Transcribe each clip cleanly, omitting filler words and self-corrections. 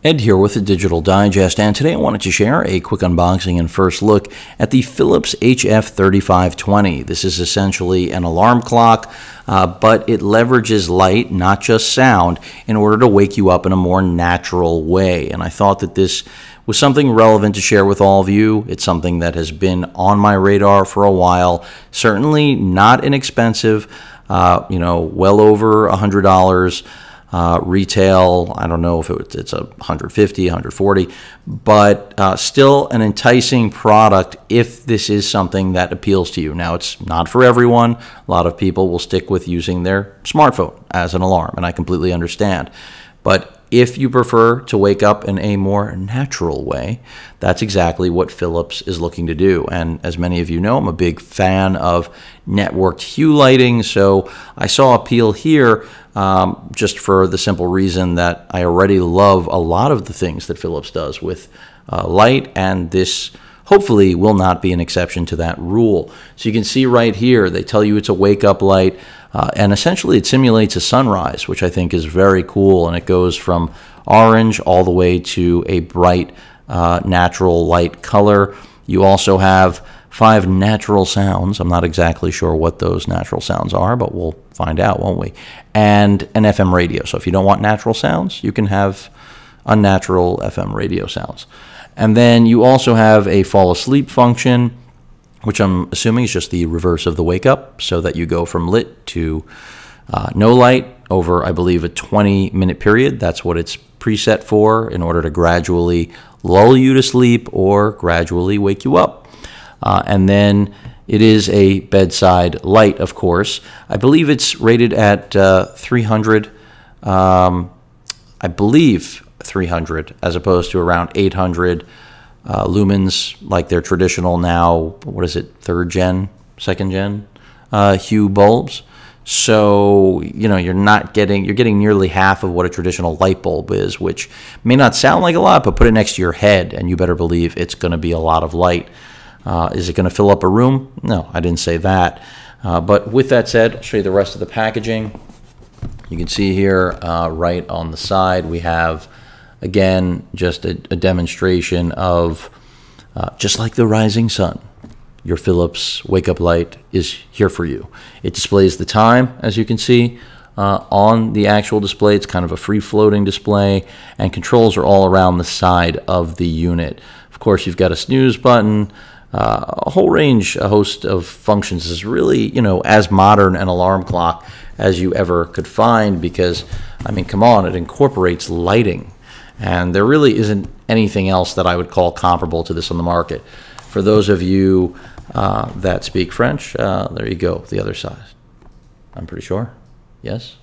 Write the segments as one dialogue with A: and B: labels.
A: Ed here with the Digital Digest, and today I wanted to share a quick unboxing and first look at the Philips HF3520. This is essentially an alarm clock, but it leverages light, not just sound, in order to wake you up in a more natural way. And I thought that this was something relevant to share with all of you. It's something that has been on my radar for a while. Certainly not inexpensive, well over $100. Retail, I don't know if it's a $150, $140, but still an enticing product if this is something that appeals to you. Now, it's not for everyone. A lot of people will stick with using their smartphone as an alarm, and I completely understand. But if you prefer to wake up in a more natural way, that's exactly what Philips is looking to do. And as many of you know, I'm a big fan of networked hue lighting, so I saw appeal here just for the simple reason that I already love a lot of the things that Philips does with light, and this hopefully will not be an exception to that rule. So you can see right here, they tell you it's a wake-up light, and essentially it simulates a sunrise, which I think is very cool, and it goes from orange all the way to a bright natural light color. You also have 5 natural sounds. I'm not exactly sure what those natural sounds are, but we'll find out, won't we? And an FM radio. So if you don't want natural sounds, you can have unnatural FM radio sounds. And then you also have a fall asleep function, which I'm assuming is just the reverse of the wake up, so that you go from lit to no light over, I believe, a 20-minute period. That's what it's preset for, in order to gradually lull you to sleep or gradually wake you up. And then it is a bedside light, of course. I believe it's rated at 300, I believe 300, as opposed to around 800 lumens, like their traditional now, what is it, 3rd gen, 2nd gen hue bulbs. So, you're getting nearly half of what a traditional light bulb is, which may not sound like a lot, but put it next to your head and you better believe it's going to be a lot of light. Is it going to fill up a room? No, I didn't say that. But with that said, I'll show you the rest of the packaging. You can see here right on the side we have, again, just a demonstration of, just like the rising sun, your Philips wake-up light is here for you. It displays the time, as you can see, on the actual display. It's kind of a free-floating display, and controls are all around the side of the unit. Of course, you've got a snooze button, a whole range, a host of functions. This is really, as modern an alarm clock as you ever could find, because, I mean, come on, it incorporates lighting. And there really isn't anything else that I would call comparable to this on the market. For those of you that speak French, there you go, the other side. I'm pretty sure. Yes?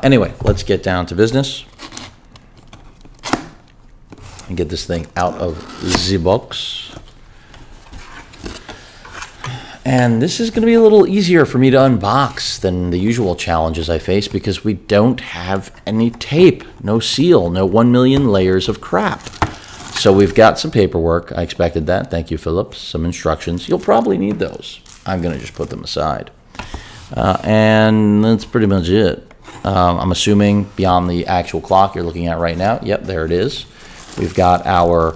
A: Anyway, let's get down to business and get this thing out of the box. And this is going to be a little easier for me to unbox than the usual challenges I face, because we don't have any tape, no seal, no 1 million layers of crap. So we've got some paperwork. I expected that. Thank you, Philips. Some instructions. You'll probably need those. I'm going to just put them aside. And that's pretty much it. I'm assuming beyond the actual clock you're looking at right now. Yep, there it is. We've got our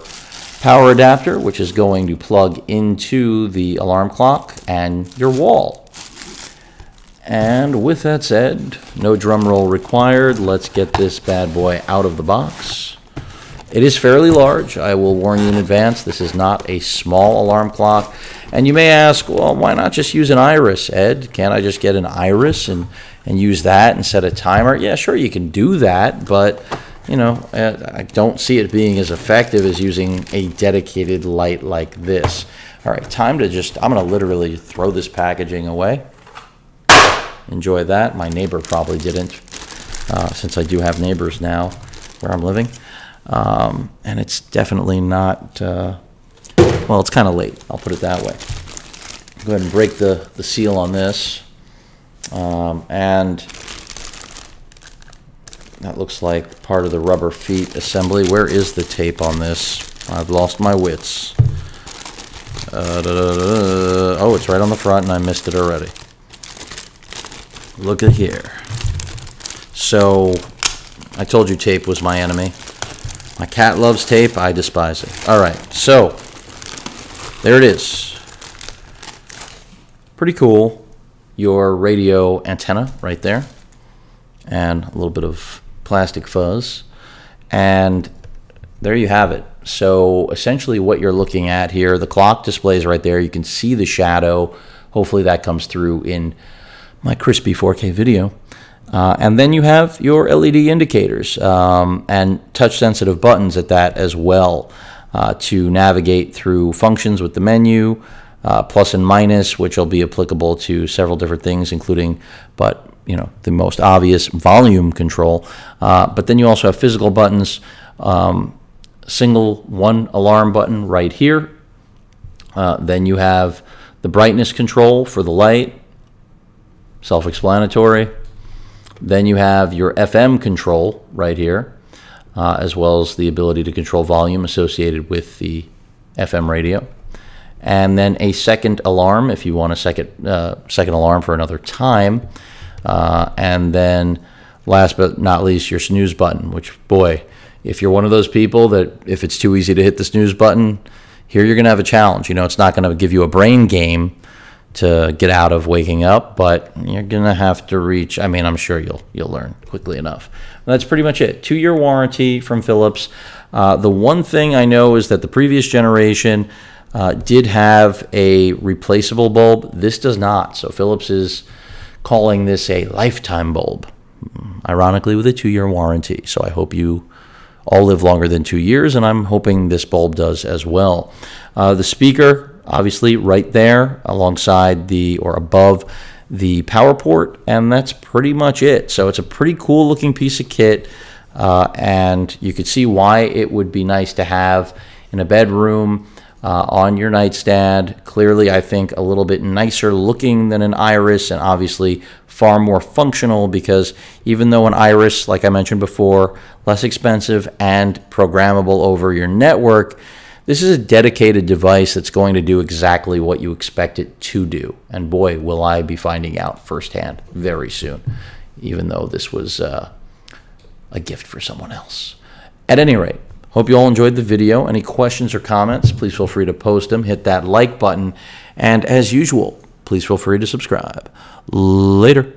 A: power adapter, which is going to plug into the alarm clock and your wall. And with that said, no drum roll required. Let's get this bad boy out of the box. It is fairly large. I will warn you in advance, this is not a small alarm clock. And you may ask, well, why not just use an iris, Ed? Can't I just get an iris and use that and set a timer? Yeah, sure, you can do that, but I don't see it being as effective as using a dedicated light like this. All right, time to I'm going to literally throw this packaging away. Enjoy that. My neighbor probably didn't, since I do have neighbors now where I'm living. And it's definitely not, well, it's kind of late. I'll put it that way. Go ahead and break the seal on this. And that looks like part of the rubber feet assembly. Where is the tape on this? I've lost my wits. Oh, it's right on the front and I missed it already. Look at here. So I told you tape was my enemy. My cat loves tape. I despise it. All right, so there it is. Pretty cool. Your radio antenna right there, and a little bit of plastic fuzz, and there you have it. So essentially what you're looking at here, the clock display is right there. You can see the shadow. Hopefully that comes through in my crispy 4K video. And then you have your LED indicators and touch-sensitive buttons at that as well to navigate through functions with the menu, plus and minus, which will be applicable to several different things, including, but you know, the most obvious, volume control. But then you also have physical buttons, single one alarm button right here. Then you have the brightness control for the light, self-explanatory. Then you have your FM control right here, as well as the ability to control volume associated with the FM radio. And then a second alarm if you want a second alarm for another time. And then last but not least, your snooze button, which, boy, if you're one of those people that if it's too easy to hit the snooze button, here you're going to have a challenge. You know, it's not going to give you a brain game to get out of waking up, but you're going to have to reach, I mean, I'm sure you'll learn quickly enough. And that's pretty much it. 2-year warranty from Philips. The one thing I know is that the previous generation did have a replaceable bulb. This does not. So Philips is calling this a lifetime bulb, ironically with a 2-year warranty. So I hope you all live longer than 2 years, and I'm hoping this bulb does as well. The speaker, obviously right there alongside the, or above the power port, and that's pretty much it. So it's a pretty cool looking piece of kit, and you could see why it would be nice to have in a bedroom, on your nightstand. Clearly, I think a little bit nicer looking than an Iris, and obviously far more functional, because even though an Iris, like I mentioned before, less expensive and programmable over your network, this is a dedicated device that's going to do exactly what you expect it to do. And boy, will I be finding out firsthand very soon, even though this was a gift for someone else. At any rate, hope you all enjoyed the video. Any questions or comments, please feel free to post them. Hit that like button. And as usual, please feel free to subscribe. Later.